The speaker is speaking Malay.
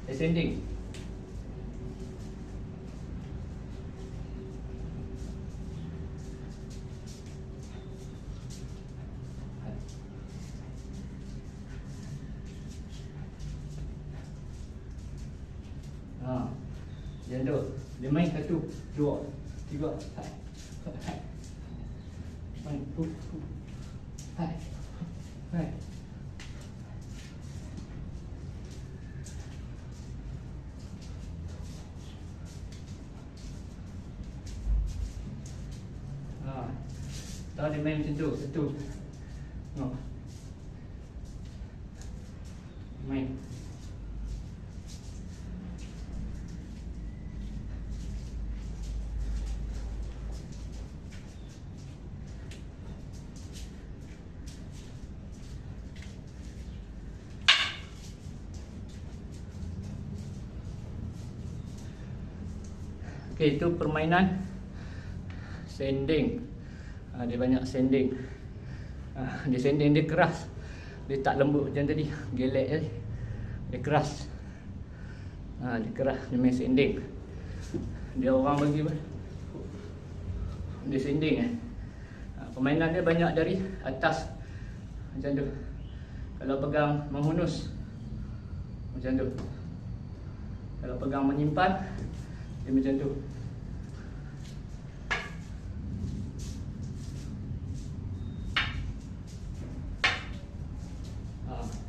Descending. Macam tu. Dia main 1, 2, 3. Hai. Hai. Main. Hai. Hai. Tahu dia main macam tu. 1. No. Main. Okey, itu permainan sanding. Dia banyak sanding. Dia sanding dia keras. Dia tak lembut macam tadi. Gelek tadi. Dia keras. Dia keras. Dia main sanding. Dia orang bagi dia sanding permainan dia banyak dari atas. Macam tu. Kalau pegang menghunus, macam tu. Kalau pegang menyimpan, dia macam tu.